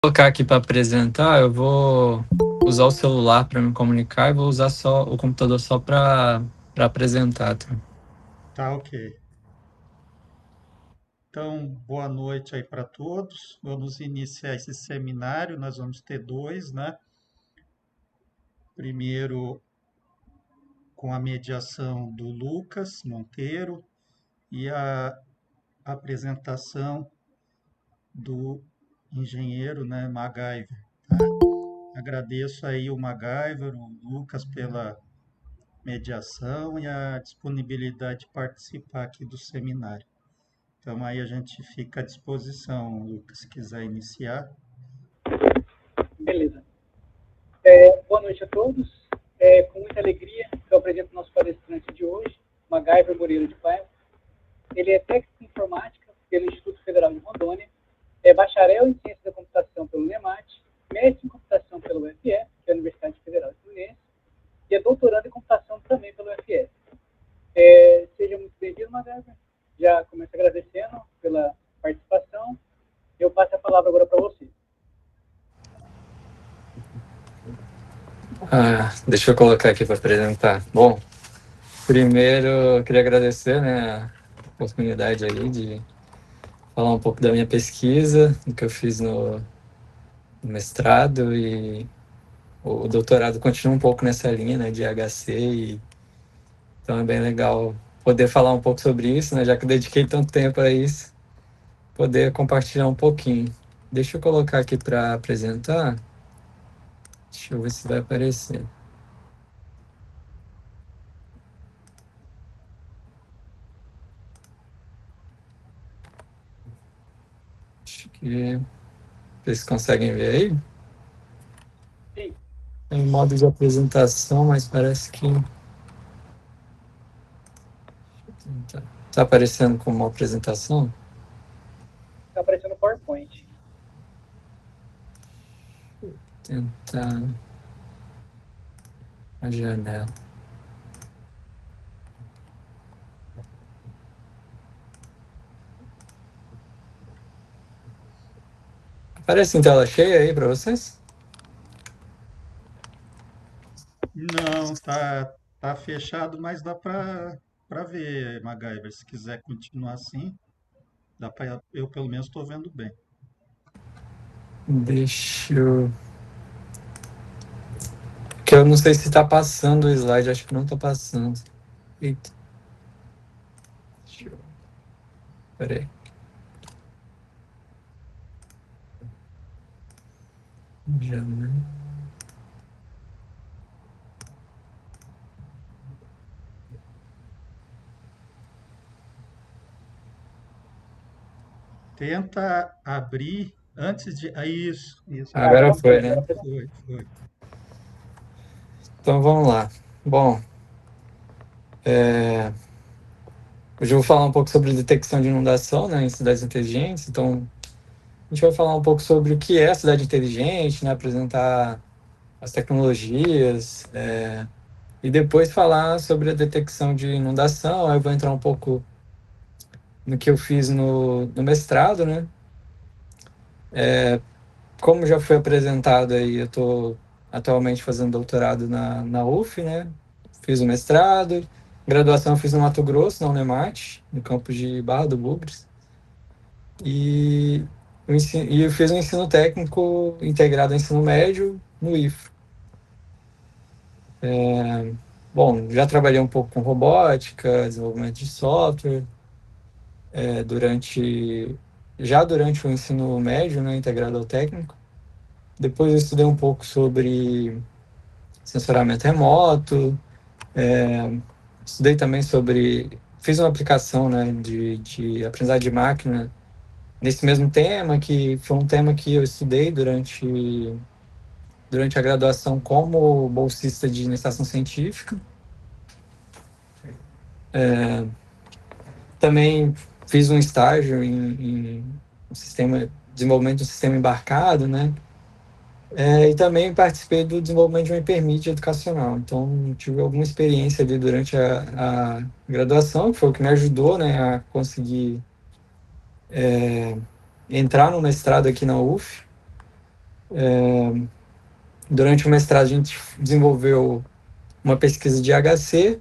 Colocar aqui para apresentar, eu vou usar o celular para me comunicar e vou usar só o computador só para apresentar. Tá? Tá, ok. Então, boa noite aí para todos. Vamos iniciar esse seminário. Nós vamos ter dois, né? Primeiro, com a mediação do Lucas Monteiro e a apresentação do engenheiro, né, MacGyver. Tá? Agradeço aí o MacGyver, o Lucas, pela mediação e a disponibilidade de participar aqui do seminário. Então, aí a gente fica à disposição, Lucas, se quiser iniciar. Beleza. Boa noite a todos. Com muita alegria eu apresento o nosso palestrante de hoje, MacGyver Moreira de Paiva. Ele é técnico em informática pelo Instituto Federal de Rondônia, é bacharel em ciência da computação pelo NEMAT, mestre em computação pelo UFS, que é a Universidade Federal Fluminense, e é doutorando em computação também pelo UFS. Seja muito bem-vindo, MacGyver. Já começo agradecendo pela participação. Eu passo a palavra agora para você. Deixa eu colocar aqui para apresentar. Bom, primeiro eu queria agradecer, né, a oportunidade aí de falar um pouco da minha pesquisa, do que eu fiz no mestrado, e o doutorado continua um pouco nessa linha, né, de HC, e então é bem legal poder falar um pouco sobre isso, né, já que eu dediquei tanto tempo a isso, poder compartilhar um pouquinho. Deixa eu colocar aqui para apresentar. Deixa eu ver se vai aparecer. Acho que vocês conseguem ver aí. Sim. Tem modo de apresentação, mas parece que tá aparecendo como uma apresentação. Está aparecendo o PowerPoint. Tentar a janela. Aparece em tela cheia aí para vocês? Não, tá fechado, mas dá para ver, MacGyver. Se quiser continuar assim, dá para eu pelo menos estou vendo bem. Deixa eu... Que eu não sei se tá passando o slide, acho que não tá passando. Eita. Deixa eu... Peraí. Janela. Tenta abrir antes de. Isso, isso. Agora foi, né? Foi. Então vamos lá. Bom, hoje eu vou falar um pouco sobre detecção de inundação, né, em cidades inteligentes. Então, a gente vai falar um pouco sobre o que é a cidade inteligente, né, apresentar as tecnologias, e depois falar sobre a detecção de inundação. Aí eu vou entrar um pouco no que eu fiz no mestrado, né? Como já foi apresentado aí, eu estou atualmente fazendo doutorado na UF, né? Fiz o mestrado, graduação eu fiz no Mato Grosso, na Unemat, no campus de Barra do Bugres. E eu fiz um ensino técnico integrado ao ensino médio no IFRO. Bom, já trabalhei um pouco com robótica, desenvolvimento de software, durante o ensino médio, né, integrado ao técnico. Depois eu estudei um pouco sobre sensoramento remoto, estudei também fiz uma aplicação, né, de aprendizagem de máquina nesse mesmo tema, que foi um tema que eu estudei durante a graduação como bolsista de iniciação científica. Também fiz um estágio em desenvolvimento de um sistema embarcado, né? E também participei do desenvolvimento de uma intermídia educacional. Então, tive alguma experiência ali durante a graduação, que foi o que me ajudou, né, a conseguir entrar no mestrado aqui na UF. Durante o mestrado, a gente desenvolveu uma pesquisa de HC,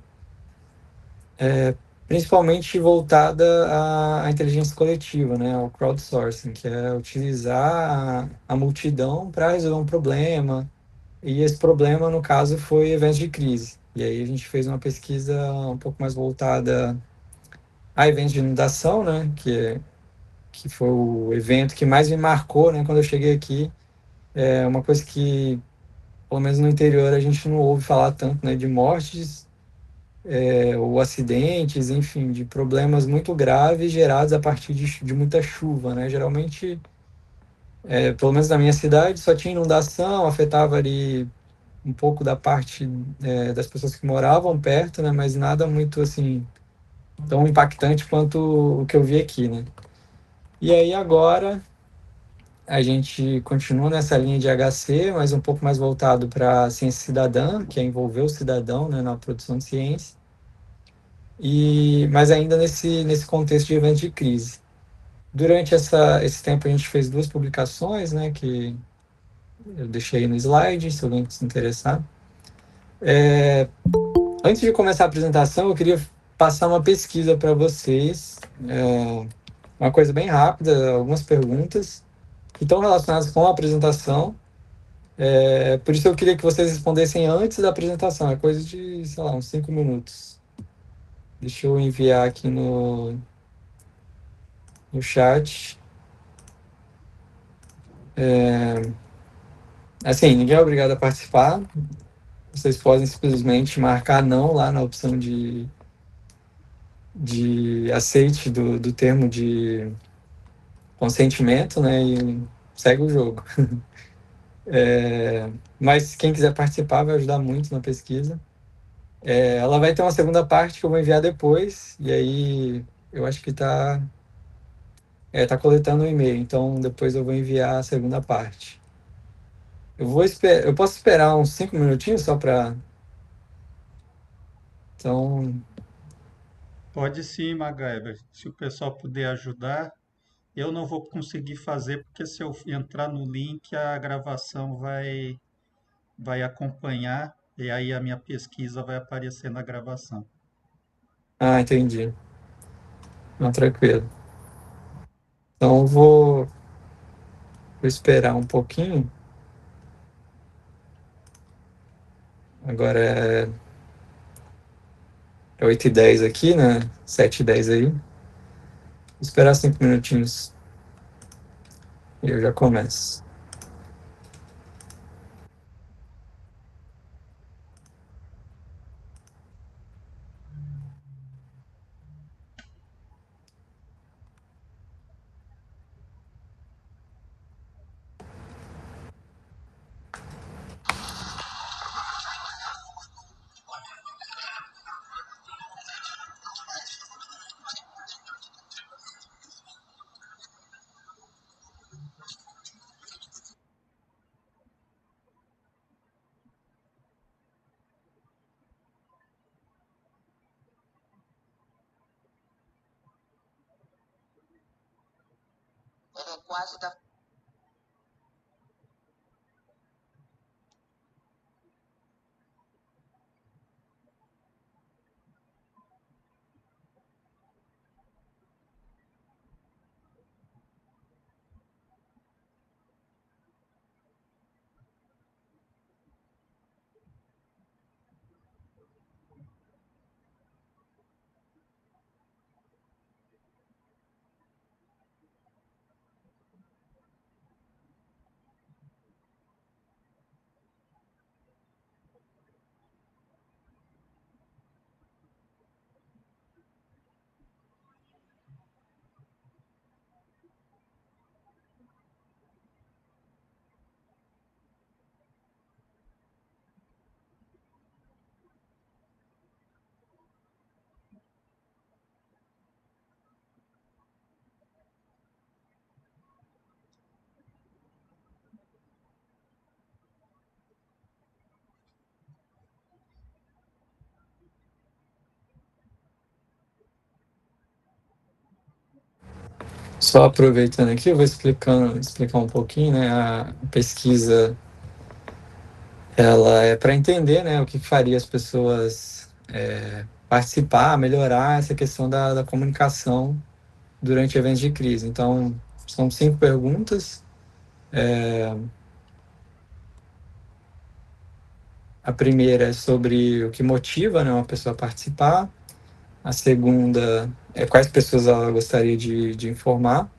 principalmente voltada à inteligência coletiva, né, ao crowdsourcing, que é utilizar a multidão para resolver um problema. E esse problema, no caso, foi eventos de crise. E aí a gente fez uma pesquisa um pouco mais voltada a eventos de inundação, né, que foi o evento que mais me marcou, né, quando eu cheguei aqui. É uma coisa que, pelo menos no interior, a gente não ouve falar tanto, né, de mortes, ou acidentes, enfim, de problemas muito graves gerados a partir de muita chuva, né? Geralmente, pelo menos na minha cidade, só tinha inundação, afetava ali um pouco da parte, das pessoas que moravam perto, né? Mas nada muito, assim, tão impactante quanto o que eu vi aqui, né? E aí agora a gente continua nessa linha de HC, mas um pouco mais voltado para ciência cidadã, que é envolver o cidadão, né, na produção de ciência, mas ainda nesse contexto de eventos de crise. Durante esse tempo a gente fez duas publicações, né, que eu deixei no slide, se alguém se interessar. Antes de começar a apresentação, eu queria passar uma pesquisa para vocês, uma coisa bem rápida, algumas perguntas que estão relacionadas com a apresentação. Por isso eu queria que vocês respondessem antes da apresentação, é coisa de, sei lá, uns 5 minutos. Deixa eu enviar aqui no chat. Assim, ninguém é obrigado a participar. Vocês podem simplesmente marcar não lá na opção de aceite do termo de consentimento, né? E segue o jogo. Mas quem quiser participar vai ajudar muito na pesquisa. Ela vai ter uma segunda parte que eu vou enviar depois, e aí eu acho que tá coletando o e-mail, então depois eu vou enviar a segunda parte. Eu posso esperar uns 5 minutinhos só para. Então, Pode sim, MacGyver. Se o pessoal puder ajudar, eu não vou conseguir fazer, porque se eu entrar no link, a gravação vai acompanhar, e aí a minha pesquisa vai aparecer na gravação. entendi. Não, tranquilo. Então, vou esperar um pouquinho. Agora é 8h10 aqui, né? 7h10 aí. Vou esperar 5 minutinhos e eu já começo. Só aproveitando aqui, eu vou explicar um pouquinho, né? A pesquisa, ela é para entender, né, o que faria as pessoas participar, melhorar essa questão da comunicação durante eventos de crise. Então, são 5 perguntas. A primeira é sobre o que motiva, né, uma pessoa a participar. A segunda é quais pessoas ela gostaria de informar.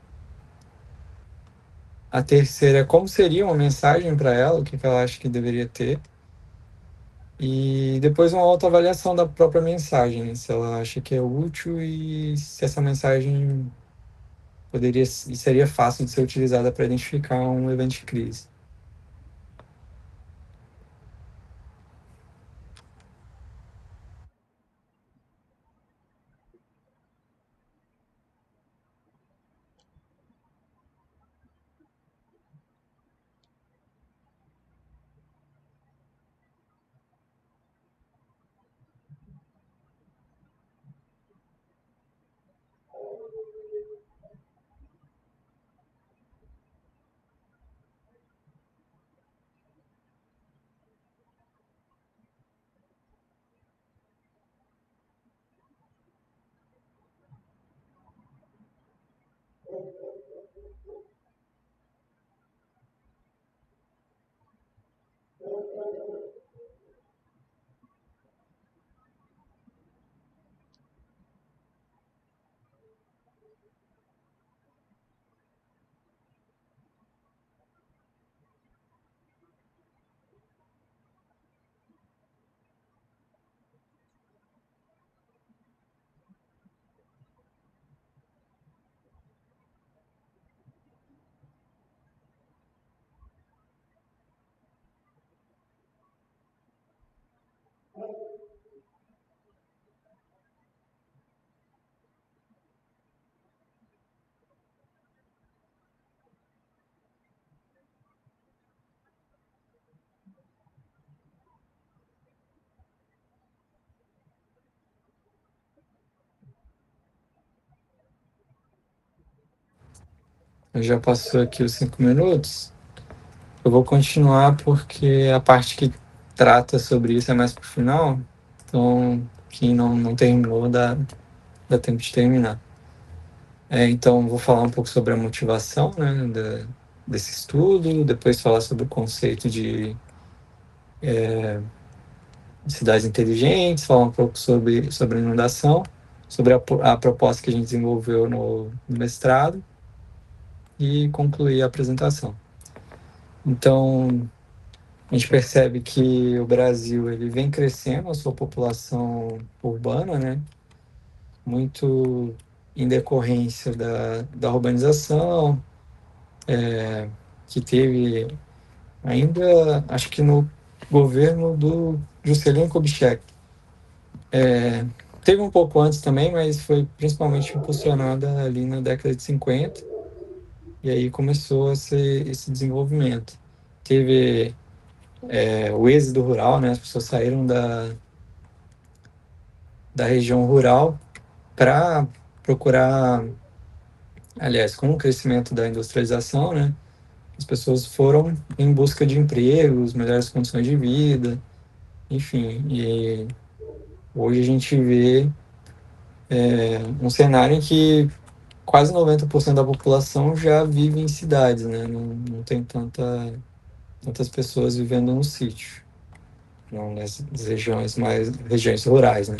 A terceira é como seria uma mensagem para ela, o que ela acha que deveria ter. E depois uma autoavaliação da própria mensagem, né? Se ela acha que é útil e se essa mensagem seria fácil de ser utilizada para identificar um evento de crise. Já passou aqui os 5 minutos. Eu vou continuar porque a parte que trata sobre isso é mais pro final. Então, quem não terminou, dá tempo de terminar. Então, vou falar um pouco sobre a motivação, né, desse estudo, depois falar sobre o conceito de cidades inteligentes, falar um pouco sobre inundação, sobre a proposta que a gente desenvolveu no mestrado e concluir a apresentação. Então, a gente percebe que o Brasil ele vem crescendo a sua população urbana, né? Muito em decorrência da urbanização, que teve ainda, acho que no governo do Juscelino Kubitschek. Teve um pouco antes também, mas foi principalmente impulsionada ali na década de 50, e aí começou esse desenvolvimento. Teve o êxodo rural, né? As pessoas saíram da região rural para procurar, aliás, com o crescimento da industrialização, né? As pessoas foram em busca de empregos, melhores condições de vida, enfim. E hoje a gente vê um cenário em que quase 90% da população já vive em cidades, né? Não tem tantas pessoas vivendo no sítio, não nas regiões rurais, né?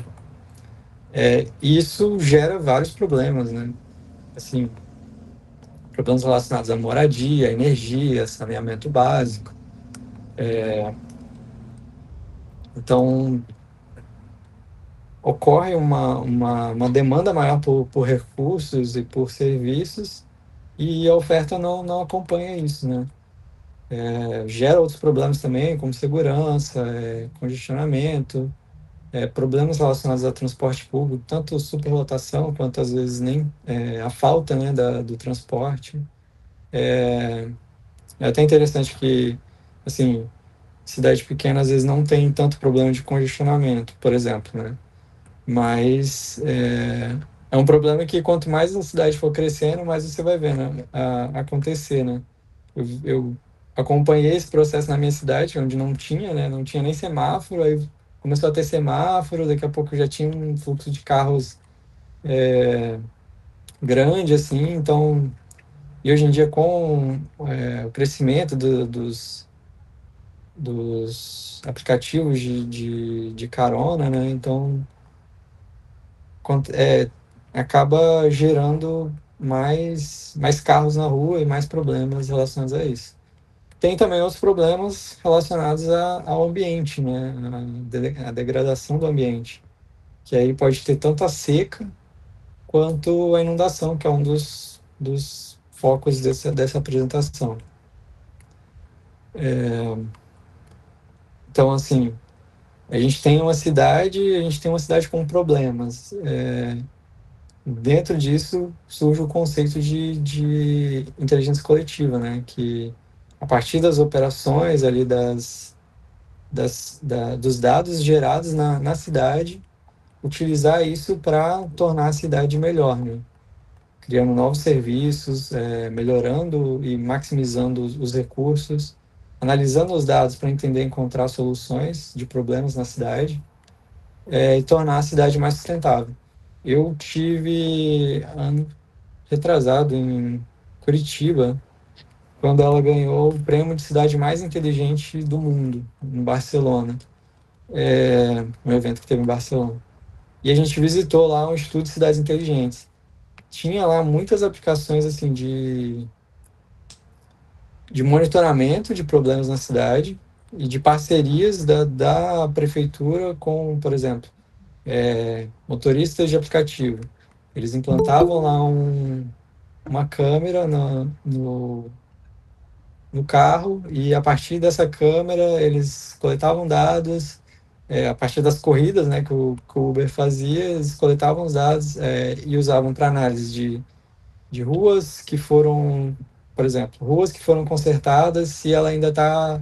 Isso gera vários problemas, né? Assim, problemas relacionados à moradia, energia, saneamento básico. Então, ocorre uma demanda maior por recursos e por serviços, e a oferta não acompanha isso, né? Gera outros problemas também, como segurança, congestionamento, problemas relacionados ao transporte público, tanto superlotação quanto às vezes nem a falta, né, do transporte. É até interessante que, assim, cidade pequena às vezes não tem tanto problema de congestionamento, por exemplo, né? Mas é um problema que quanto mais a cidade for crescendo, mais você vai vendo acontecer, né? Eu acompanhei esse processo na minha cidade, onde não tinha, né? Não tinha nem semáforo, aí começou a ter semáforo, daqui a pouco já tinha um fluxo de carros grande, assim, então... E hoje em dia, com o crescimento dos aplicativos de carona, né? Então, acaba gerando mais carros na rua e mais problemas relacionados a isso. Tem também outros problemas relacionados ao ambiente, né? A degradação do ambiente, que aí pode ter tanto a seca quanto a inundação, que é um dos focos dessa apresentação. Então, assim, a gente tem uma cidade com problemas. Dentro disso surge o conceito de inteligência coletiva, né? Que a partir das operações ali dos dados gerados na cidade, utilizar isso para tornar a cidade melhor, né? Criando novos serviços, melhorando e maximizando os recursos, analisando os dados para entender e encontrar soluções de problemas na cidade, e tornar a cidade mais sustentável. Eu tive ano retrasado em Curitiba, quando ela ganhou o prêmio de cidade mais inteligente do mundo, em Barcelona, um evento que teve em Barcelona. E a gente visitou lá um Instituto de Cidades Inteligentes. Tinha lá muitas aplicações assim de monitoramento de problemas na cidade e de parcerias da prefeitura com, por exemplo, motoristas de aplicativo. Eles implantavam lá uma câmera no carro e a partir dessa câmera eles coletavam dados, a partir das corridas, né, que o Uber fazia, eles coletavam os dados e usavam para análise de ruas que foram, por exemplo, ruas que foram consertadas, se ela ainda tá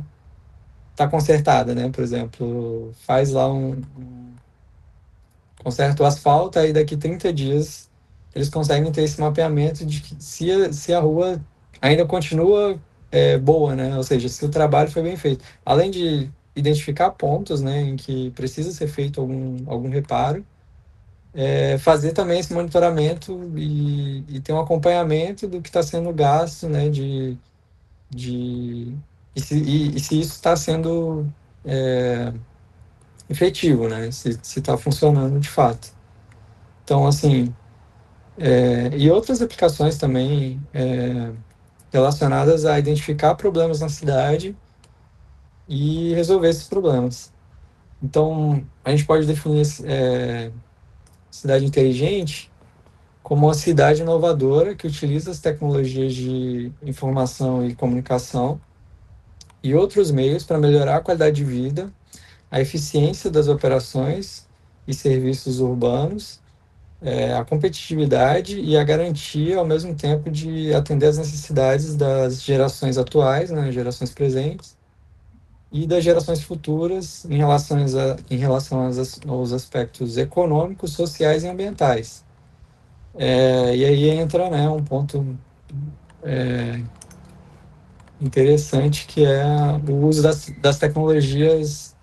consertada, né? Por exemplo, faz lá conserta o asfalto, aí daqui 30 dias eles conseguem ter esse mapeamento de que se a rua ainda continua boa, né? Ou seja, se o trabalho foi bem feito. Além de identificar pontos, né, em que precisa ser feito algum reparo, fazer também esse monitoramento e ter um acompanhamento do que está sendo gasto, né, de e se isso está sendo efetivo, né, se está funcionando de fato. Então, assim, e outras aplicações também relacionadas a identificar problemas na cidade e resolver esses problemas. Então, a gente pode definir cidade inteligente como uma cidade inovadora que utiliza as tecnologias de informação e comunicação e outros meios para melhorar a qualidade de vida, a eficiência das operações e serviços urbanos, a competitividade e a garantia, ao mesmo tempo, de atender às necessidades das gerações atuais, né, gerações presentes, e das gerações futuras em relação aos aspectos econômicos, sociais e ambientais. E aí entra, né, um ponto interessante, que é o uso das tecnologias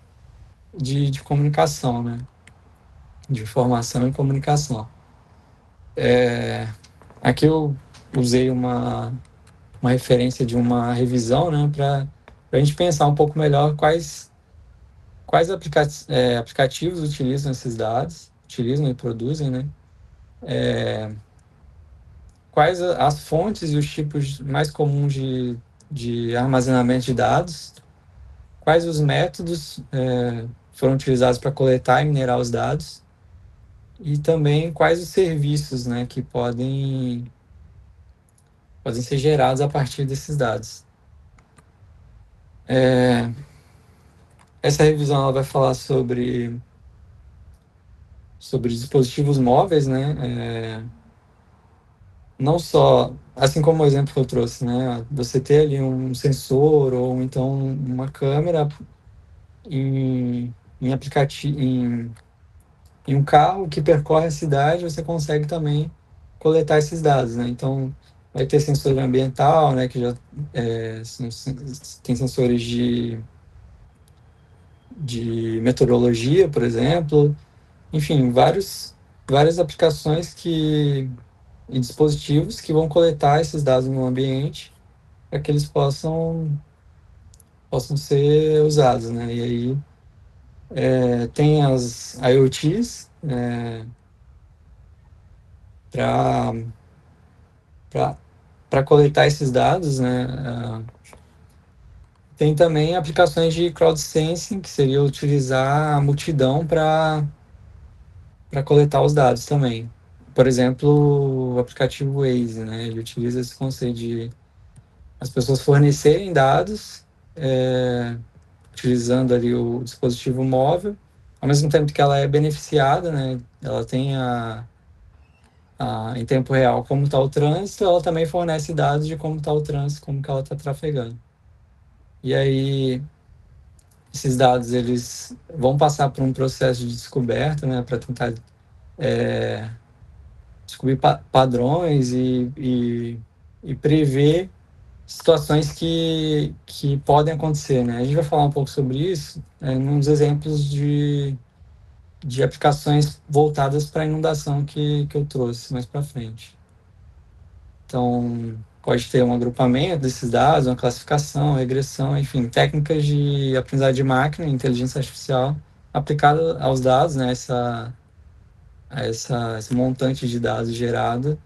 de comunicação, né, de informação e comunicação. Aqui eu usei uma referência de uma revisão, né, para a gente pensar um pouco melhor quais aplicativos utilizam esses dados, utilizam e produzem, né, quais as fontes e os tipos mais comuns de armazenamento de dados, quais os métodos foram utilizados para coletar e minerar os dados, e também quais os serviços, né, que podem ser gerados a partir desses dados. Essa revisão ela vai falar sobre dispositivos móveis, né? Não só, assim como o exemplo que eu trouxe, né? Você ter ali um sensor ou então uma câmera em em um carro que percorre a cidade, você consegue também coletar esses dados, né? Então, vai ter sensor ambiental, né, que já tem sensores de meteorologia, por exemplo, enfim, várias aplicações e dispositivos que vão coletar esses dados no ambiente para que eles possam ser usados, né? E aí tem as IoTs para coletar esses dados, né? Tem também aplicações de crowdsensing, que seria utilizar a multidão para coletar os dados também. Por exemplo, o aplicativo Waze, né? Ele utiliza esse conceito de as pessoas fornecerem dados, utilizando ali o dispositivo móvel, ao mesmo tempo que ela é beneficiada, né? Ela tem em tempo real como está o trânsito, ela também fornece dados de como está o trânsito, como que ela está trafegando. E aí, esses dados, eles vão passar por um processo de descoberta, né? Para tentar descobrir padrões e prever situações que podem acontecer, né? A gente vai falar um pouco sobre isso, nos exemplos de aplicações voltadas para inundação que eu trouxe mais para frente. Então, pode ter um agrupamento desses dados, uma classificação, regressão, enfim, técnicas de aprendizagem de máquina, inteligência artificial, aplicada aos dados, né? Esse montante de dados gerado,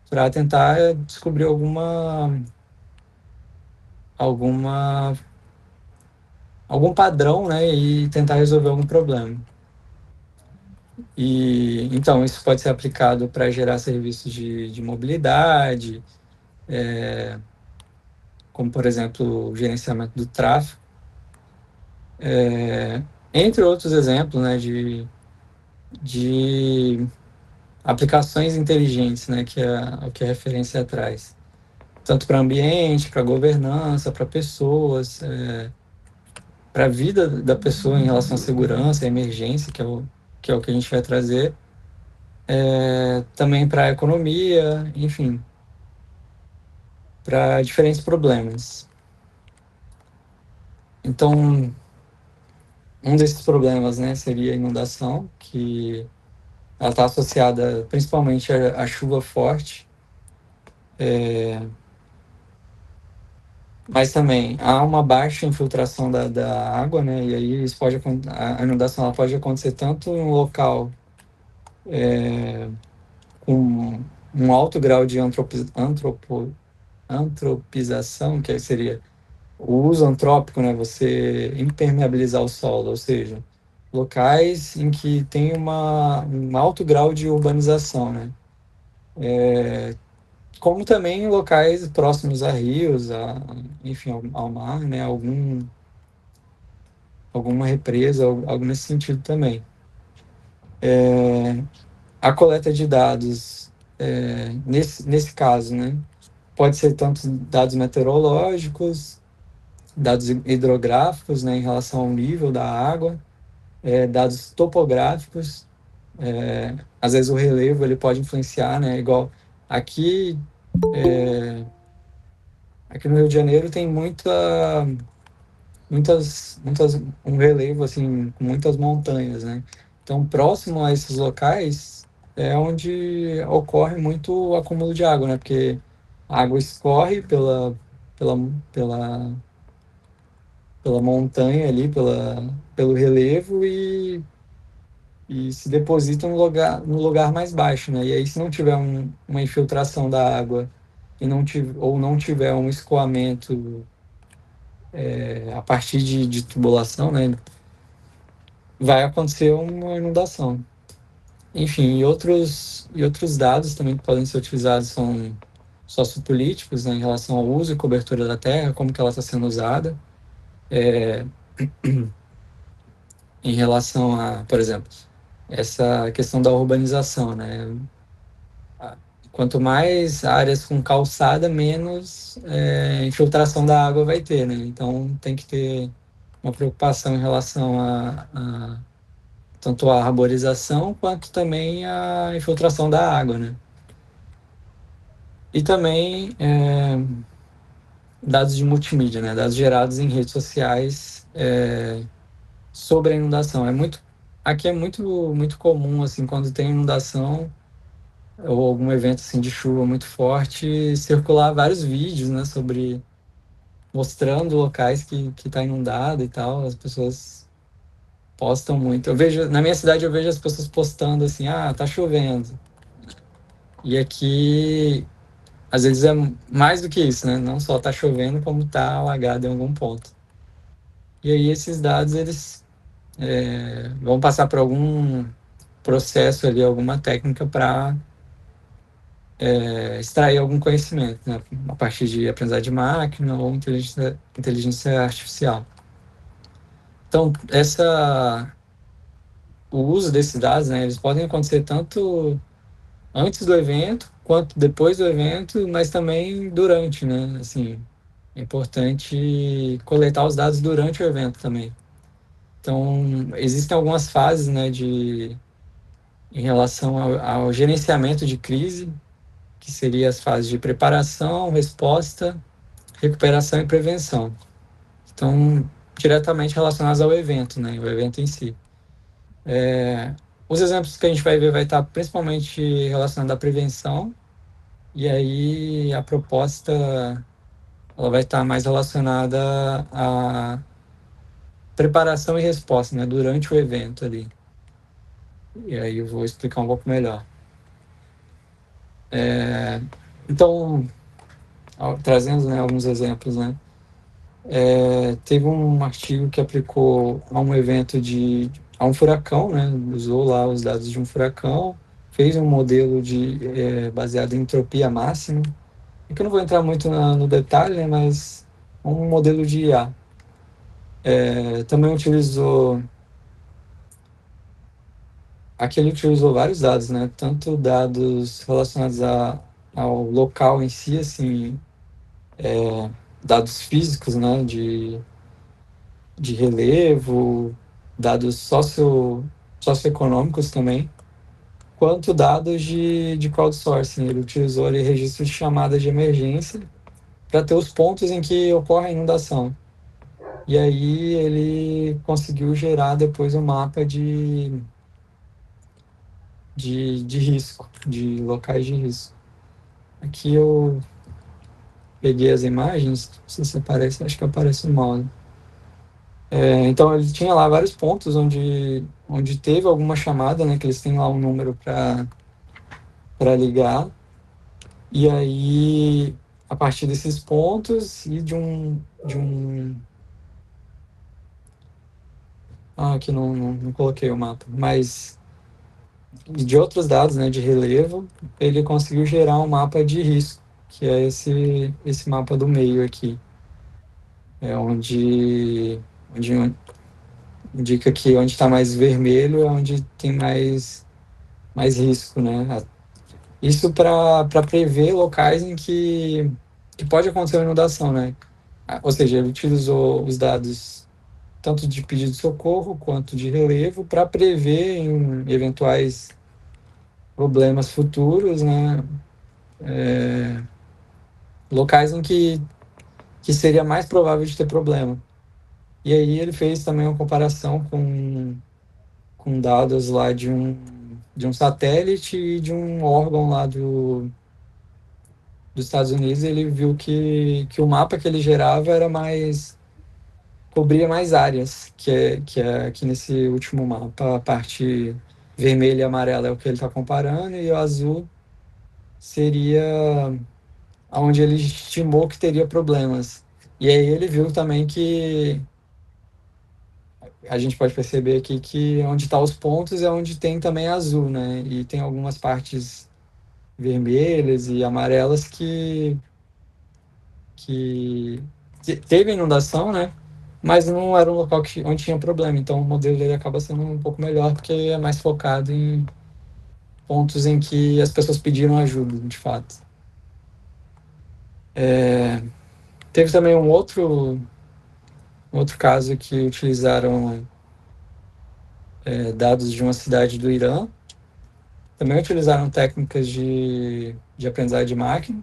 para tentar descobrir algum padrão, né, e tentar resolver algum problema. E então isso pode ser aplicado para gerar serviços de mobilidade, como por exemplo o gerenciamento do tráfego, entre outros exemplos, né, de aplicações inteligentes, né, que é o que a referência traz, tanto para ambiente, para governança, para pessoas, para a vida da pessoa em relação à segurança, à emergência, que é o que a gente vai trazer, também para a economia, enfim, para diferentes problemas. Então, um desses problemas, né, seria a inundação, que ela está associada principalmente à chuva forte, mas também há uma baixa infiltração da água, né, e aí a inundação ela pode acontecer tanto em um local com um alto grau de antropização, que seria o uso antrópico, né, você impermeabilizar o solo, ou seja, locais em que tem um alto grau de urbanização, né, como também locais próximos a rios, enfim, ao mar, né, alguma represa, algo nesse sentido também. A coleta de dados, nesse caso, né, pode ser tanto dados meteorológicos, dados hidrográficos, né, em relação ao nível da água, dados topográficos, às vezes o relevo ele pode influenciar, né, igual aqui, aqui no Rio de Janeiro tem um relevo assim, com muitas montanhas, né, então próximo a esses locais é onde ocorre muito acúmulo de água, né, porque a água escorre pela, pela pela montanha ali, pelo relevo e se deposita no lugar mais baixo, né? E aí, se não tiver uma infiltração da água ou não tiver um escoamento a partir de tubulação, né? Vai acontecer uma inundação. Enfim, e outros dados também que podem ser utilizados são sociopolíticos, né, em relação ao uso e cobertura da terra, como que ela está sendo usada, em relação a, por exemplo, essa questão da urbanização, né? Quanto mais áreas com calçada, menos infiltração da água vai ter, né? Então tem que ter uma preocupação em relação a tanto a arborização quanto também a infiltração da água, né? E também dados de multimídia, né? Dados gerados em redes sociais sobre a inundação. Aqui é muito comum, assim, quando tem inundação ou algum evento assim de chuva muito forte, circular vários vídeos, né, sobre mostrando locais que tá inundado e tal. As pessoas postam muito. Eu vejo na minha cidade, eu vejo as pessoas postando assim: "Ah, tá chovendo". E aqui às vezes é mais do que isso, né? Não só tá chovendo, como tá alagado em algum ponto. E aí esses dados eles vão passar por algum processo ali, alguma técnica para extrair algum conhecimento, né? A partir de aprendizagem de máquina ou inteligência artificial. Então, o uso desses dados, né, eles podem acontecer tanto antes do evento quanto depois do evento, mas também durante, né? Assim, é importante coletar os dados durante o evento também. Então, existem algumas fases, né, em relação ao gerenciamento de crise, que seria as fases de preparação, resposta, recuperação e prevenção. Estão diretamente relacionadas ao evento, né, o evento em si. Os exemplos que a gente vai ver vai estar principalmente relacionado à prevenção, e aí a proposta ela vai estar mais relacionada à preparação e resposta, né, durante o evento ali. E aí eu vou explicar um pouco melhor. Então, trazendo, né, alguns exemplos, né, teve um artigo que aplicou a um evento a um furacão, né, usou lá os dados de um furacão, fez um modelo baseado em entropia máxima, que eu não vou entrar muito no detalhe, né, mas um modelo de IA. Também utilizou vários dados, né, tanto dados relacionados ao local em si, assim, dados físicos, né, de relevo, dados socioeconômicos também, quanto dados de crowdsourcing. Ele utilizou ali registros de chamadas de emergência para ter os pontos em que ocorre a inundação. E aí ele conseguiu gerar depois um mapa de risco, de locais de risco. Aqui eu peguei as imagens, não sei se aparece, acho que aparece mal, né? Então ele tinha lá vários pontos onde teve alguma chamada, né, que eles têm lá um número para ligar, e aí a partir desses pontos e aqui não coloquei o mapa, mas de outros dados, né, de relevo, ele conseguiu gerar um mapa de risco, que é esse mapa do meio aqui, onde indica que onde está mais vermelho é onde tem mais risco, né? Isso para prever locais em que pode acontecer uma inundação, né? Ou seja, ele utilizou os dados tanto de pedido de socorro quanto de relevo para prever em eventuais problemas futuros, né? Locais em que seria mais provável de ter problema. E aí ele fez também uma comparação com dados lá de um satélite e de um órgão lá dos Estados Unidos. Ele viu que o mapa que ele gerava cobria mais áreas, que é aqui nesse último mapa. A parte vermelha e amarela é o que ele está comparando, e o azul seria onde ele estimou que teria problemas. E aí ele viu também que a gente pode perceber aqui que onde estão os pontos é onde tem também azul, né? E tem algumas partes vermelhas e amarelas que teve inundação, né? Mas não era um local onde tinha problema. Então o modelo dele acaba sendo um pouco melhor porque é mais focado em pontos em que as pessoas pediram ajuda, de fato. Teve também um outro caso que utilizaram dados de uma cidade do Irã. Também utilizaram técnicas de aprendizagem de máquina.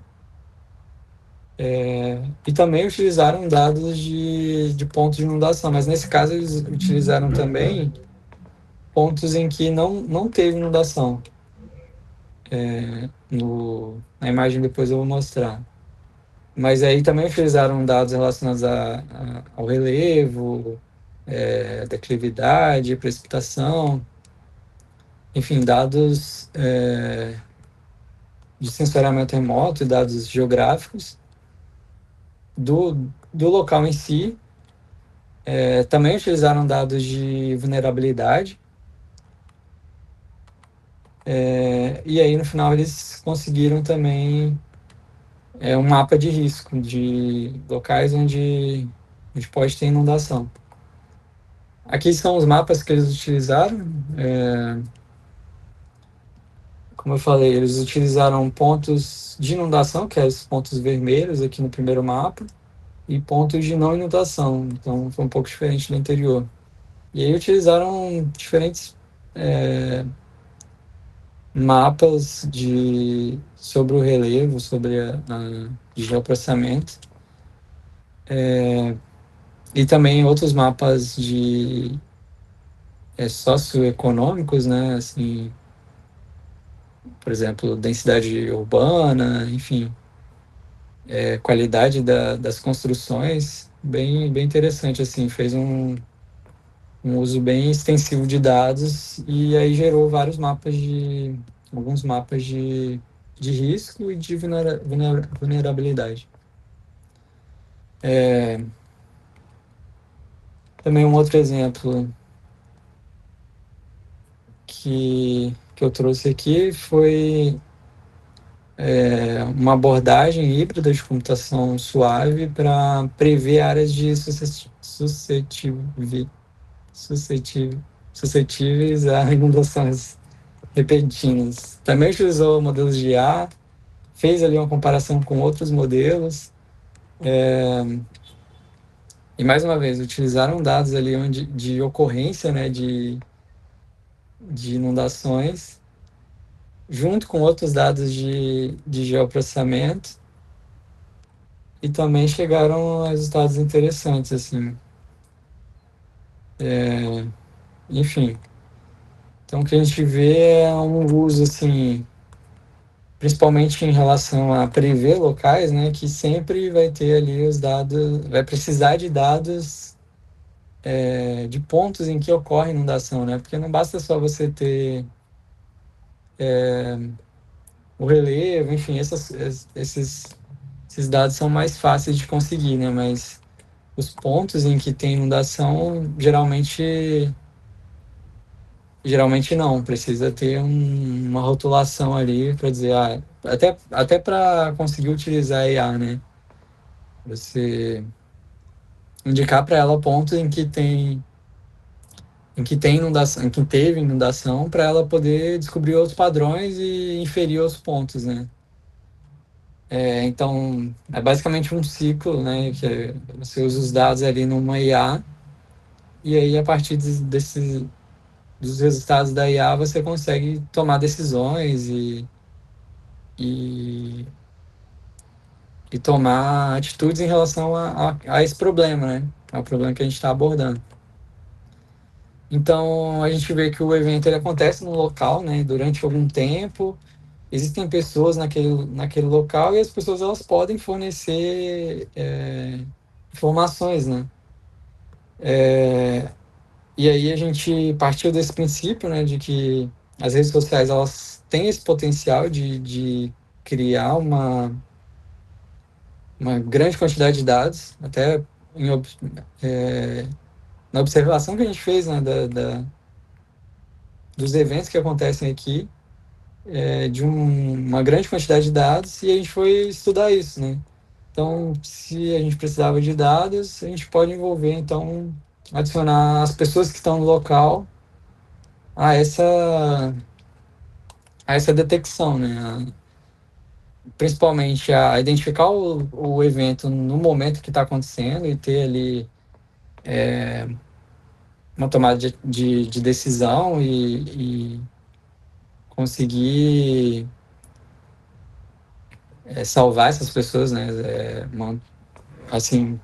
E também utilizaram dados de pontos de inundação, mas nesse caso eles utilizaram também pontos em que não teve inundação. Na imagem depois eu vou mostrar. Mas aí também utilizaram dados relacionados ao relevo, declividade, precipitação, enfim, dados de sensoriamento remoto e dados geográficos do local em si. Também utilizaram dados de vulnerabilidade. E aí, no final, eles conseguiram também um mapa de risco de locais onde pode ter inundação. Aqui são os mapas que eles utilizaram. Como eu falei, eles utilizaram pontos de inundação, que são os pontos vermelhos aqui no primeiro mapa, e pontos de não inundação, então foi um pouco diferente do anterior. E aí utilizaram diferentes mapas sobre o relevo, sobre de geoprocessamento, e também outros mapas de socioeconômicos, né, assim, por exemplo, densidade urbana, enfim, qualidade das construções, bem interessante, assim, fez um uso bem extensivo de dados e aí gerou alguns mapas de risco e de vulnerabilidade. Também um outro exemplo que eu trouxe aqui foi uma abordagem híbrida de computação suave para prever áreas de suscetíveis a inundações repentinas. Também utilizou modelos de IA, fez ali uma comparação com outros modelos, e mais uma vez utilizaram dados ali de ocorrência, né, de inundações, junto com outros dados de geoprocessamento, e também chegaram a resultados interessantes, assim. Enfim, então o que a gente vê é um uso, assim, principalmente em relação a prever locais, né, que sempre vai ter ali os dados, vai precisar de dados de pontos em que ocorre inundação, né, porque não basta só você ter o relevo, enfim, esses dados são mais fáceis de conseguir, né, mas os pontos em que tem inundação, geralmente não, precisa ter uma rotulação ali para dizer, até para conseguir utilizar a IA, né, você indicar para ela pontos em que tem inundação, em que teve inundação, para ela poder descobrir outros padrões e inferir os pontos, né? Então, é basicamente um ciclo, né? Que você usa os dados ali numa IA e aí, a partir dos resultados da IA, você consegue tomar decisões e, e tomar atitudes em relação a esse problema, né? Ao problema que a gente está abordando. Então, a gente vê que o evento ele acontece no local, né, durante algum tempo. Existem pessoas naquele local e as pessoas elas podem fornecer informações, né? E aí a gente partiu desse princípio, né, de que as redes sociais elas têm esse potencial de criar uma grande quantidade de dados, até na observação que a gente fez, né, dos eventos que acontecem aqui, de uma grande quantidade de dados, e a gente foi estudar isso, né? Então, se a gente precisava de dados, a gente pode envolver, então, adicionar as pessoas que estão no local a essa detecção, né? Principalmente a identificar o evento no momento que está acontecendo e ter ali uma tomada de decisão e conseguir salvar essas pessoas, né? Assim,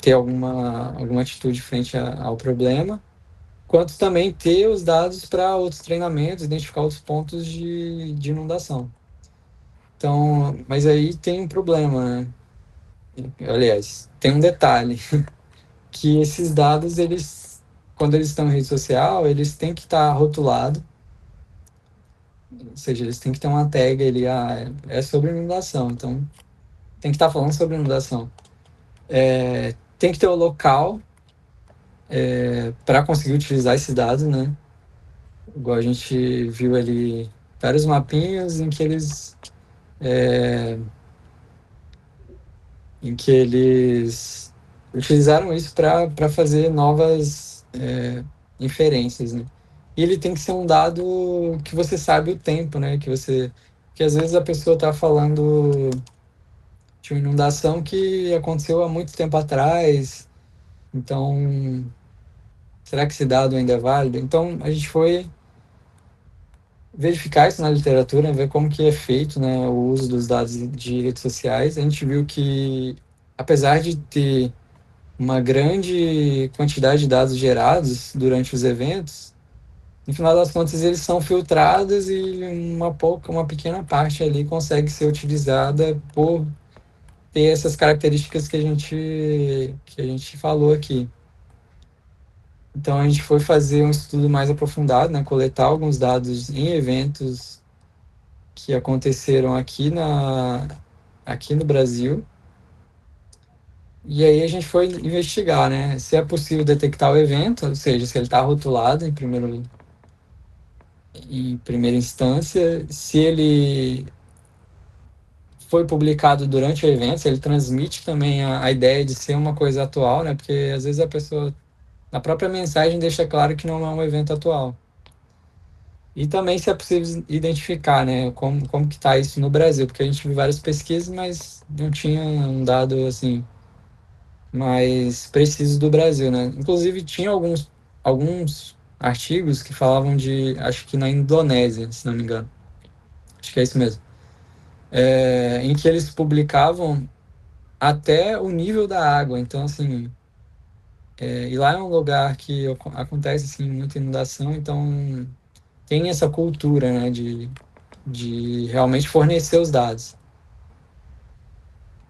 ter alguma atitude frente ao problema, quanto também ter os dados para outros treinamentos, identificar outros pontos de inundação. Então, mas aí tem um problema, né? Aliás, tem um detalhe, que esses dados, quando eles estão em rede social, eles têm que estar rotulados, ou seja, eles têm que ter uma tag ali, é sobre inundação, então tem que estar falando sobre inundação. Tem que ter o local para conseguir utilizar esses dados, né? Igual a gente viu ali vários mapinhas em que eles utilizaram isso para fazer novas inferências, né? E ele tem que ser um dado que você sabe o tempo, né? Que às vezes a pessoa está falando de uma inundação que aconteceu há muito tempo atrás, então será que esse dado ainda é válido? Então a gente foi verificar isso na literatura, ver como que é feito, né, o uso dos dados de redes sociais. A gente viu que, apesar de ter uma grande quantidade de dados gerados durante os eventos, no final das contas eles são filtrados e uma pequena parte ali consegue ser utilizada por ter essas características que a gente falou aqui. Então a gente foi fazer um estudo mais aprofundado, né, coletar alguns dados em eventos que aconteceram aqui no Brasil. E aí a gente foi investigar, né, se é possível detectar o evento, ou seja, se ele está rotulado em primeira instância, se ele foi publicado durante o evento, se ele transmite também a ideia de ser uma coisa atual, né, porque às vezes a pessoa, na própria mensagem, deixa claro que não é um evento atual. E também se é possível identificar, né, como que está isso no Brasil, porque a gente viu várias pesquisas, mas não tinha um dado, assim, mais preciso do Brasil, né. Inclusive, tinha alguns artigos que falavam acho que na Indonésia, se não me engano, acho que é isso mesmo, em que eles publicavam até o nível da água, então, assim, e lá é um lugar que acontece, assim, muita inundação, então tem essa cultura, né, de realmente fornecer os dados.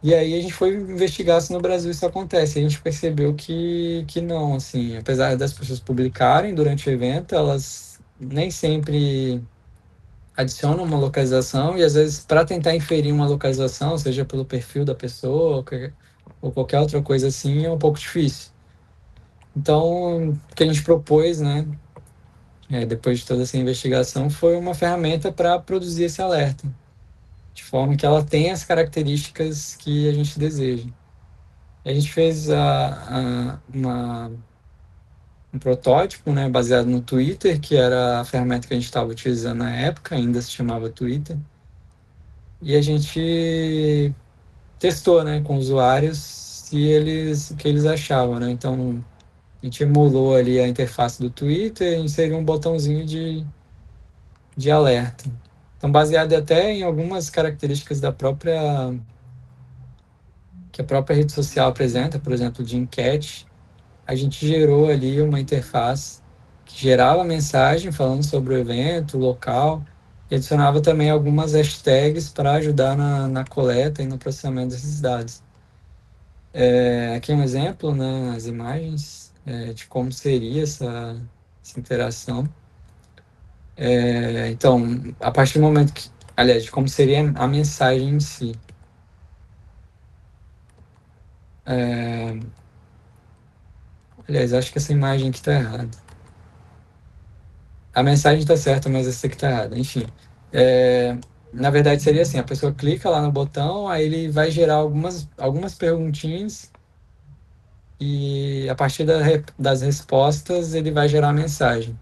E aí a gente foi investigar se no Brasil isso acontece. E a gente percebeu que não, assim, apesar das pessoas publicarem durante o evento, elas nem sempre adicionam uma localização e às vezes para tentar inferir uma localização, seja pelo perfil da pessoa ou qualquer outra coisa assim, é um pouco difícil. Então, o que a gente propôs, né, depois de toda essa investigação, foi uma ferramenta para produzir esse alerta, de forma que ela tenha as características que a gente deseja. A gente fez um protótipo, né, baseado no Twitter, que era a ferramenta que a gente estava utilizando na época, ainda se chamava Twitter, e a gente testou, né, com usuários o que eles achavam, né? Então a gente emulou ali a interface do Twitter e inseriu um botãozinho de alerta. Então, baseado até em algumas características que a própria rede social apresenta, por exemplo, de enquete, a gente gerou ali uma interface que gerava mensagem falando sobre o evento, o local, e adicionava também algumas hashtags para ajudar na coleta e no processamento desses dados. Aqui é um exemplo, né, as imagens de como seria essa interação. Então, a partir do momento aliás, de como seria a mensagem em si. Aliás, acho que essa imagem aqui está errada. A mensagem está certa, mas essa aqui está errada. Enfim, na verdade seria assim, a pessoa clica lá no botão, aí ele vai gerar algumas perguntinhas e a partir das respostas ele vai gerar a mensagem.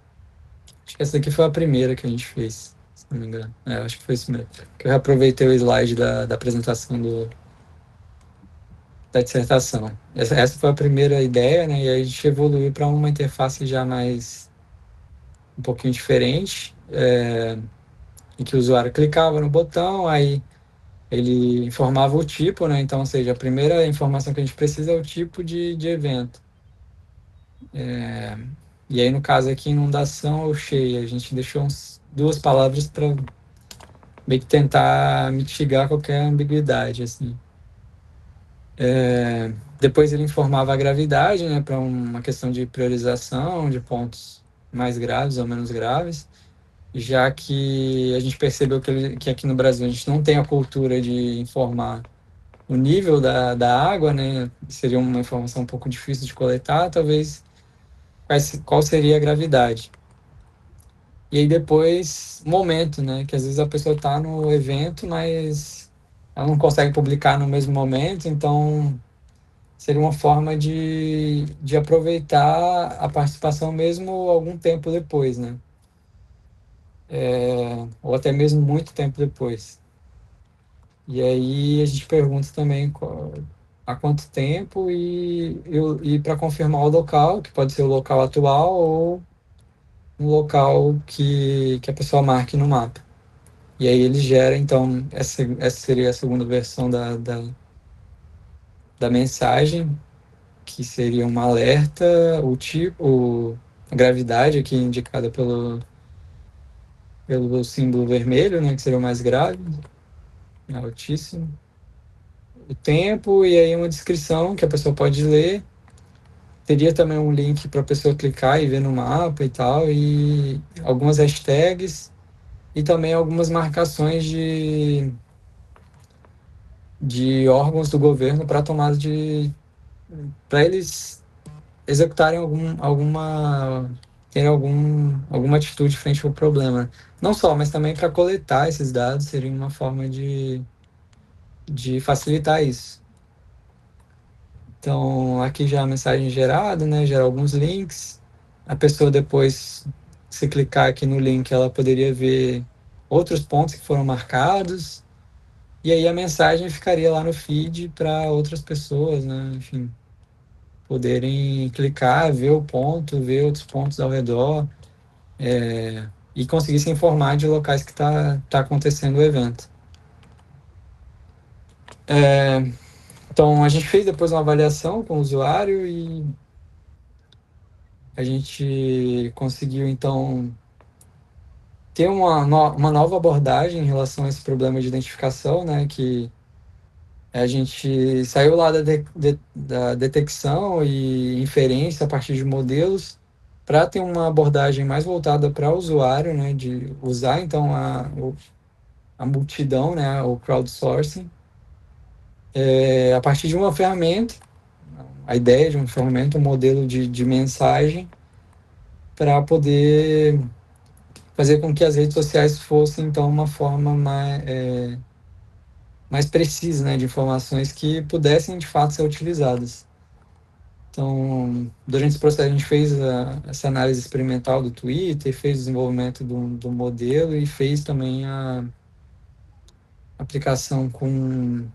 Acho que essa daqui foi a primeira que a gente fez, se não me engano. Acho que foi isso mesmo. Que eu aproveitei o slide da apresentação da dissertação. Essa foi a primeira ideia, né? E aí a gente evoluiu para uma interface já mais um pouquinho diferente, em que o usuário clicava no botão, aí ele informava o tipo, né? Então, ou seja, a primeira informação que a gente precisa é o tipo de evento. E aí, no caso aqui, inundação ou cheia, a gente deixou duas palavras para meio que tentar mitigar qualquer ambiguidade, assim. Depois ele informava a gravidade, né, para uma questão de priorização de pontos mais graves ou menos graves, já que a gente percebeu que aqui no Brasil a gente não tem a cultura de informar o nível da água, né, seria uma informação um pouco difícil de coletar, talvez qual seria a gravidade. E aí depois, momento, né, que às vezes a pessoa está no evento, mas ela não consegue publicar no mesmo momento, então seria uma forma de aproveitar a participação mesmo algum tempo depois, né? Ou até mesmo muito tempo depois. E aí a gente pergunta também há quanto tempo e para confirmar o local, que pode ser o local atual ou um local que a pessoa marque no mapa. E aí ele gera, então, essa seria a segunda versão da mensagem, que seria um alerta, o tipo, a gravidade aqui indicada pelo símbolo vermelho, né, que seria o mais grave, altíssimo, o tempo e aí uma descrição que a pessoa pode ler. Teria também um link para a pessoa clicar e ver no mapa e tal, e algumas hashtags e também algumas marcações de órgãos do governo para tomada para eles executarem terem alguma atitude frente ao problema. Não só, mas também para coletar esses dados seria uma forma de facilitar isso. Então, aqui já a mensagem gerada, né, gera alguns links. A pessoa depois, se clicar aqui no link, ela poderia ver outros pontos que foram marcados. E aí a mensagem ficaria lá no feed para outras pessoas, né, enfim, poderem clicar, ver o ponto, ver outros pontos ao redor, e conseguir se informar de locais que tá acontecendo o evento. Então, a gente fez depois uma avaliação com o usuário e a gente conseguiu, então, ter uma nova abordagem em relação a esse problema de identificação, né, que a gente saiu lá da detecção e inferência a partir de modelos para ter uma abordagem mais voltada para o usuário, né, de usar então a multidão, né, o crowdsourcing, a partir de uma ferramenta, a ideia de uma ferramenta, um modelo de mensagem para poder fazer com que as redes sociais fossem então uma forma mais precisa, né, de informações que pudessem de fato ser utilizadas. Então, durante esse processo, a gente fez essa análise experimental do Twitter, fez o desenvolvimento do modelo e fez também a aplicação com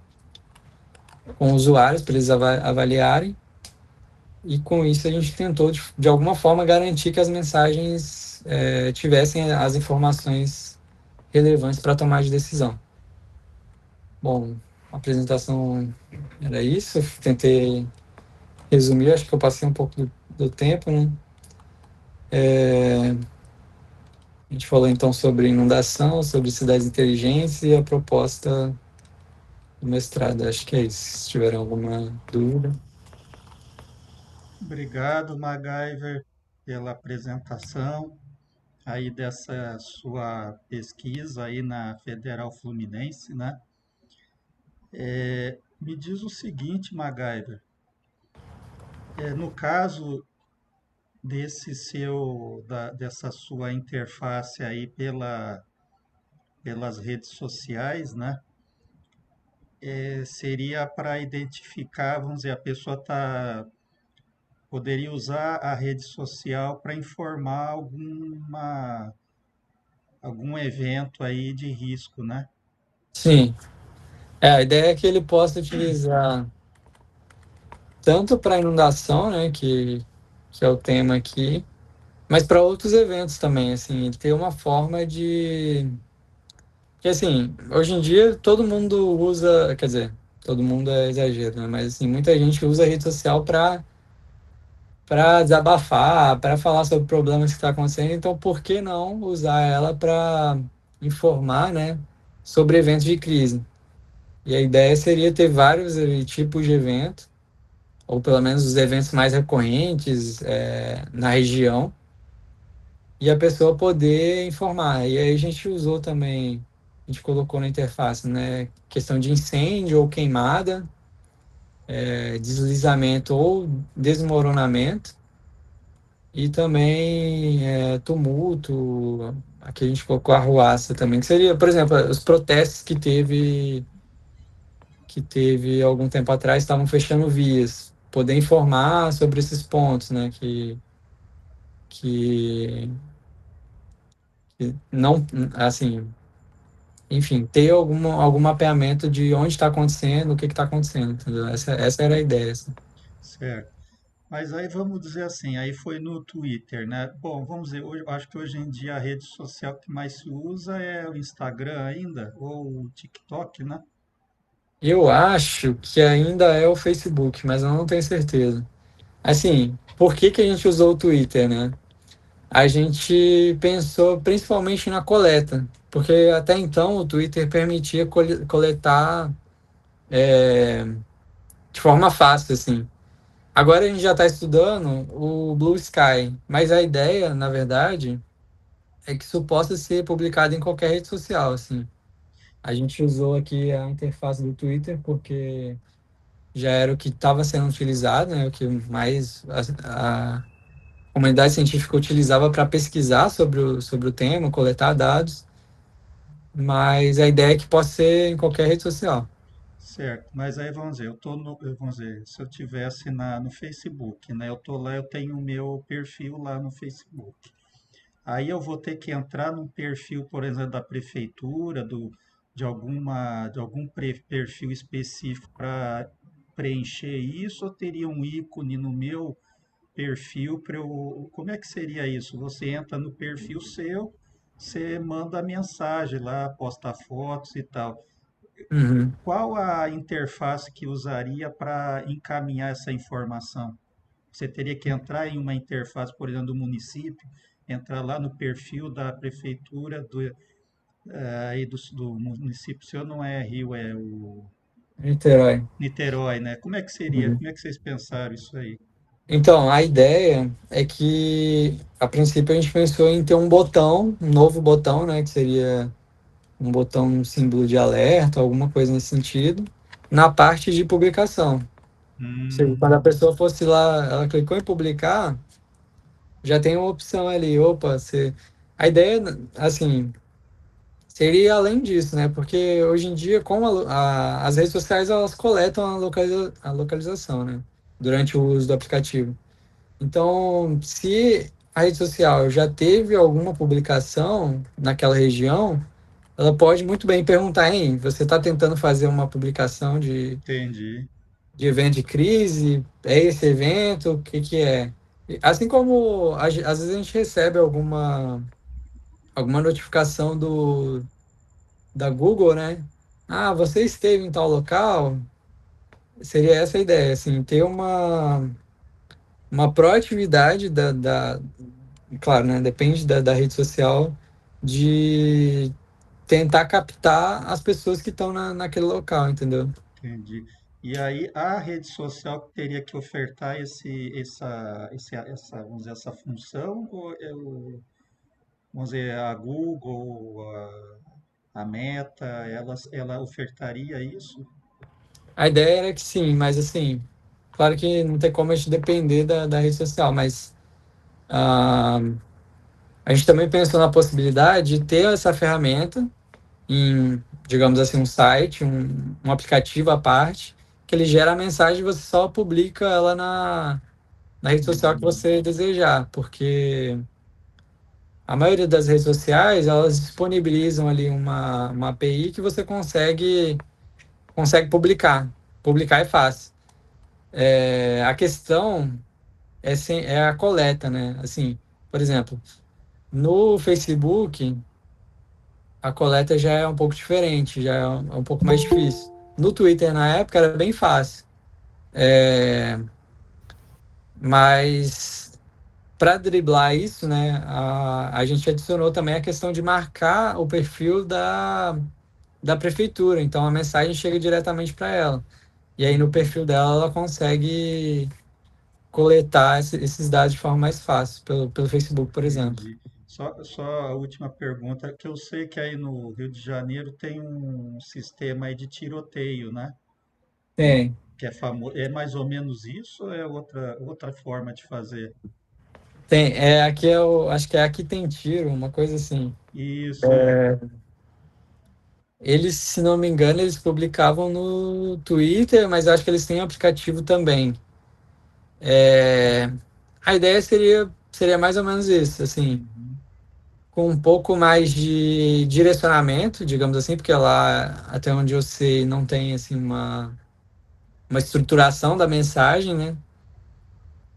usuários para eles avaliarem. E com isso, a gente tentou, de alguma forma, garantir que as mensagens tivessem as informações relevantes para tomar de decisão. Bom, a apresentação era isso. Eu tentei resumir, acho que eu passei um pouco do tempo, né? A gente falou então sobre inundação, sobre cidades inteligentes e a proposta do mestrado. Acho que é isso. Se tiverem alguma dúvida. Obrigado, MacGyver, pela apresentação aí dessa sua pesquisa aí na Federal Fluminense, né? Me diz o seguinte, MacGyver, no caso dessa sua interface aí pelas redes sociais, né? Seria para identificar, vamos dizer, a pessoa poderia usar a rede social para informar algum evento aí de risco, né? Sim. A ideia é que ele possa utilizar tanto para inundação, né, que é o tema aqui, mas para outros eventos também, assim, ter uma forma de... Que, assim, hoje em dia todo mundo usa, quer dizer, todo mundo é exagero, né, mas, assim, muita gente usa a rede social para desabafar, para falar sobre problemas que estão acontecendo, então por que não usar ela para informar, né, sobre eventos de crise? E a ideia seria ter vários tipos de eventos, ou pelo menos os eventos mais recorrentes na região, e a pessoa poder informar. E aí a gente usou também, a gente colocou na interface, né, questão de incêndio ou queimada, deslizamento ou desmoronamento, e também tumulto, aqui a gente colocou arruaça também, que seria, por exemplo, os protestos que teve algum tempo atrás, estavam fechando vias, poder informar sobre esses pontos, né, que, que não, assim, enfim, ter algum mapeamento de onde está acontecendo, o que está acontecendo, entendeu? Essa era a ideia, assim. Certo. Mas aí vamos dizer assim, aí foi no Twitter, né? Bom, vamos dizer, eu acho que hoje em dia a rede social que mais se usa é o Instagram ainda, ou o TikTok, né? Eu acho que ainda é o Facebook, mas eu não tenho certeza. Assim, por que que a gente usou o Twitter, né? A gente pensou principalmente na coleta, porque até então o Twitter permitia coletar de forma fácil, assim. Agora a gente já está estudando o Blue Sky, mas a ideia, na verdade, é que isso possa ser publicado em qualquer rede social, assim. A gente usou aqui a interface do Twitter porque já era o que estava sendo utilizado, né? O que mais a comunidade científica utilizava para pesquisar sobre o tema, coletar dados, mas a ideia é que possa ser em qualquer rede social. Certo. Mas aí vamos dizer, vamos dizer, se eu tivesse no Facebook, né? Eu tô lá, eu tenho o meu perfil lá no Facebook. Aí eu vou ter que entrar num perfil, por exemplo, da prefeitura, de algum perfil específico para preencher isso, ou teria um ícone no meu perfil para eu. Como é que seria isso? Você entra no perfil seu, você manda a mensagem lá, posta fotos e tal. Uhum. Qual a interface que usaria para encaminhar essa informação? Você teria que entrar em uma interface, por exemplo, do município, entrar lá no perfil da prefeitura aí do município, seu não é Rio, é o Niterói. Niterói, né? Como é que seria? Uhum. Como é que vocês pensaram isso aí? Então, a ideia é que, a princípio, a gente pensou em ter um novo botão, né, que seria um botão, um símbolo de alerta, alguma coisa nesse sentido, na parte de publicação. Ou seja, Hum, quando a pessoa fosse lá, ela clicou em publicar, já tem uma opção ali, opa, você... A ideia, assim, seria além disso, né? Porque hoje em dia, como as redes sociais, elas coletam a localização, né? Durante o uso do aplicativo. Então, se a rede social já teve alguma publicação naquela região, ela pode muito bem perguntar, hein, você está tentando fazer uma publicação entendi, de evento de crise? É esse evento? O que que é? Assim como às vezes a gente recebe alguma notificação da Google, né? Ah, você esteve em tal local? Seria essa a ideia, assim, ter uma proatividade claro, né? Depende da rede social, de tentar captar as pessoas que estão naquele local, entendeu? entendi. E aí a rede social que teria que ofertar vamos dizer, essa função, ou vamos dizer, a Google, a Meta, ela ofertaria isso? A ideia era que sim, mas assim, claro que não tem como a gente depender da rede social, mas ah, a gente também pensou na possibilidade de ter essa ferramenta em, digamos assim, um site, um aplicativo à parte, que ele gera a mensagem e você só publica ela na rede social que Hum, você desejar, porque a maioria das redes sociais, elas disponibilizam ali uma API que você consegue publicar. Publicar é fácil. A questão é a coleta, né? Assim, por exemplo, no Facebook, a coleta já é um pouco diferente, já é um pouco mais difícil. No Twitter, na época, era bem fácil. Mas para driblar isso, né, a gente adicionou também a questão de marcar o perfil da prefeitura. Então a mensagem chega diretamente para ela. E aí no perfil dela ela consegue coletar esses dados de forma mais fácil, pelo Facebook, por exemplo. Entendi. Só a última pergunta, que eu sei que aí no Rio de Janeiro tem um sistema aí de tiroteio, né? Tem, Que é famoso. É mais ou menos isso ou é outra forma de fazer? tem. Aqui acho que é Aqui Tem Tiro, uma coisa assim. Isso é. Eles, se não me engano, eles publicavam no Twitter, mas eu acho que eles têm um aplicativo também. É, a ideia seria mais ou menos isso, assim, Uhum. com um pouco mais de direcionamento, digamos assim, porque lá, até onde eu sei, não tem assim uma estruturação da mensagem, né?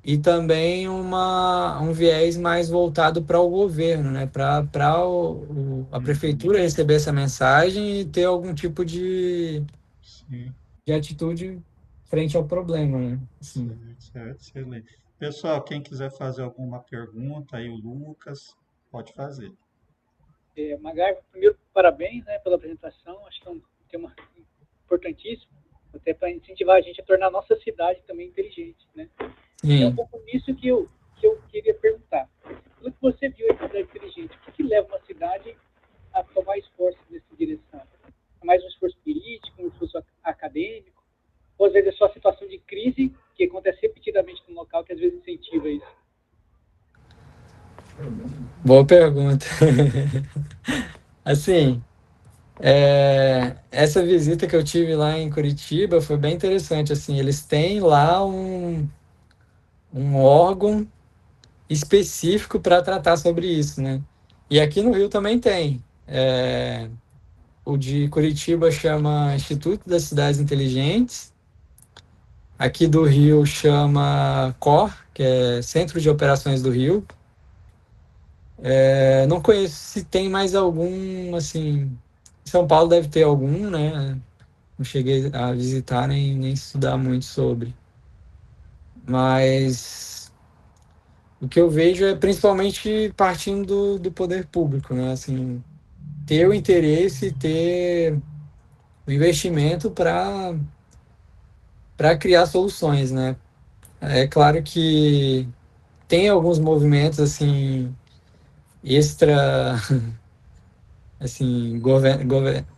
E também um viés mais voltado para o governo, né? Para a Uhum. prefeitura receber essa mensagem e ter algum tipo Sim, de atitude frente ao problema, né? Assim. certo, certo, excelente. Pessoal, quem quiser fazer alguma pergunta, aí o Lucas, pode fazer. Magar, primeiro, parabéns, né, pela apresentação. Acho que é um tema importantíssimo, até para incentivar a gente a tornar a nossa cidade também inteligente, né? É um Sim. pouco nisso que eu queria perguntar. Pelo que você viu em cidade inteligente, o que leva uma cidade a tomar esforços nessa direção? É mais um esforço político, um esforço acadêmico? Ou às vezes é só a situação de crise que acontece repetidamente no local que às vezes incentiva isso? Boa pergunta. Assim, essa visita que eu tive lá em Curitiba foi bem interessante. Assim, eles têm lá um órgão específico para tratar sobre isso, né? E aqui no Rio também tem. O de Curitiba chama Instituto das Cidades Inteligentes. Aqui do Rio chama COR, que é Centro de Operações do Rio. Não conheço se tem mais algum, assim. Em São Paulo deve ter algum, né? Não cheguei a visitar nem estudar muito sobre. Mas o que eu vejo é principalmente partindo do poder público, né? Assim, ter o interesse, ter o investimento para criar soluções, né? É claro que tem alguns movimentos assim extra assim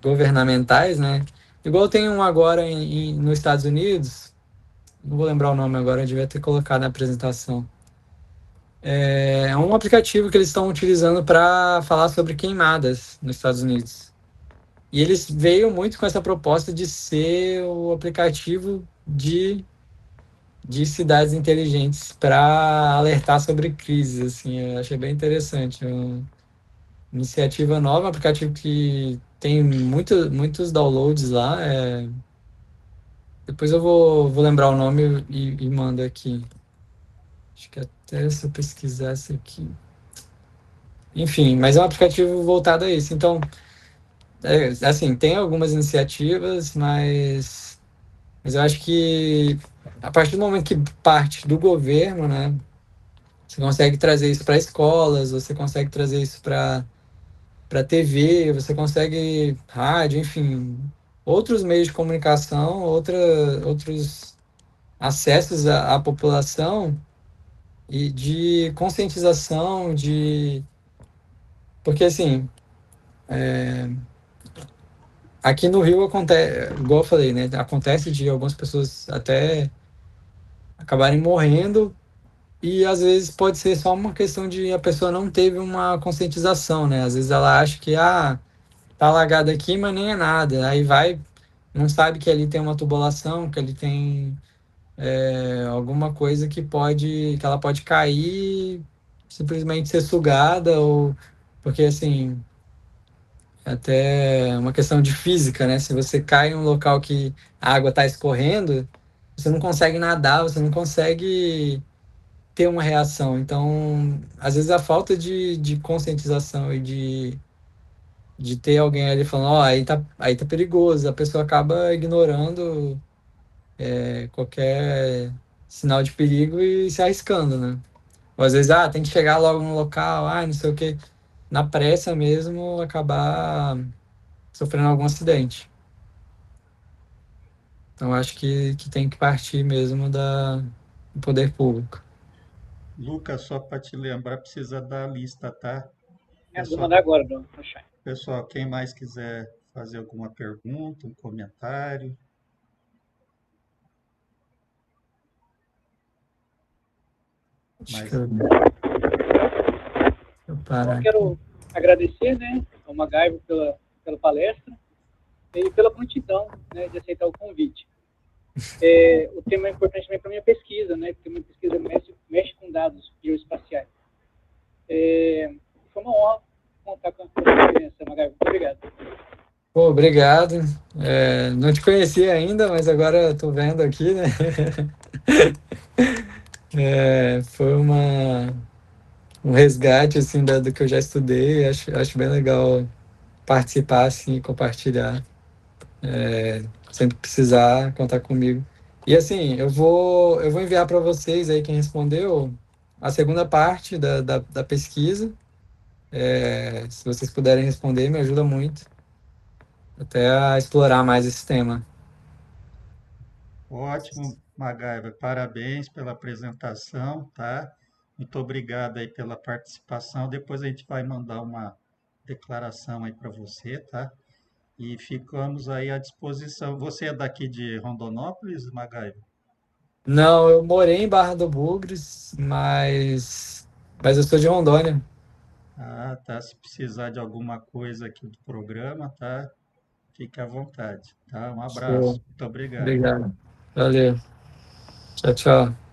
governamentais, né? Igual tem um agora nos Estados Unidos, não vou lembrar o nome agora, eu devia ter colocado na apresentação. É um aplicativo que eles estão utilizando para falar sobre queimadas nos Estados Unidos. E eles veio muito com essa proposta de ser o aplicativo de cidades inteligentes para alertar sobre crises, assim, eu achei bem interessante. Uma iniciativa nova, um aplicativo que tem muitos downloads lá. Depois eu vou lembrar o nome e mando aqui. Acho que até se eu pesquisasse aqui. Enfim, mas é um aplicativo voltado a isso. Então, assim, tem algumas iniciativas, mas eu acho que a partir do momento que parte do governo, né, você consegue trazer isso para escolas, você consegue trazer isso para TV, você consegue rádio, enfim, outros meios de comunicação, outros acessos à população e de conscientização, porque assim, aqui no Rio acontece, igual eu falei, né? Acontece de algumas pessoas até acabarem morrendo e às vezes pode ser só uma questão de a pessoa não teve uma conscientização, né? Às vezes ela acha que tá alagado aqui, mas nem é nada. Aí vai, não sabe que ali tem uma tubulação, que ali tem alguma coisa que ela pode cair, simplesmente ser sugada ou porque assim é até uma questão de física, né? Se você cai em um local que a água está escorrendo, você não consegue nadar, você não consegue ter uma reação. Então, às vezes a falta de conscientização e de ter alguém ali falando, ó, aí tá perigoso, a pessoa acaba ignorando qualquer sinal de perigo e se arriscando, né? Ou às vezes, tem que chegar logo no local, não sei o quê. Na pressa mesmo, acabar sofrendo algum acidente. Então, acho que tem que partir mesmo do poder público. Lucas, só para te lembrar, precisa da lista, tá? Vou mandar Pessoal, agora no chat. pessoal, quem mais quiser fazer alguma pergunta, um comentário, Acho que mas eu Então, parar aqui. quero agradecer, né, ao MacGyver pela palestra e pela prontidão, né, de aceitar o convite. O tema é importante também para a minha pesquisa, né, porque minha pesquisa mexe com dados geoespaciais. Foi uma honra contar com a sua presença, MacGyver. Muito obrigado. Pô, obrigado. Não te conhecia ainda, mas agora estou vendo aqui, né? Foi um resgate assim do que eu já estudei. Acho bem legal participar assim, e compartilhar. Sempre precisar contar comigo. E assim, eu vou enviar para vocês aí quem respondeu a segunda parte da pesquisa. Se vocês puderem responder, me ajuda muito até a explorar mais esse tema. ótimo, MacGyver, parabéns pela apresentação, tá? Muito obrigado aí pela participação. Depois a gente vai mandar uma declaração aí para você, tá? E ficamos aí à disposição. Você é daqui de Rondonópolis, MacGyver? Não, eu morei em Barra do Bugres, mas eu sou de Rondônia. Ah, tá. Se precisar de alguma coisa aqui do programa, tá? Fique à vontade, tá? Um Show. abraço. Muito obrigado. Obrigado. Valeu. Tchau, tchau.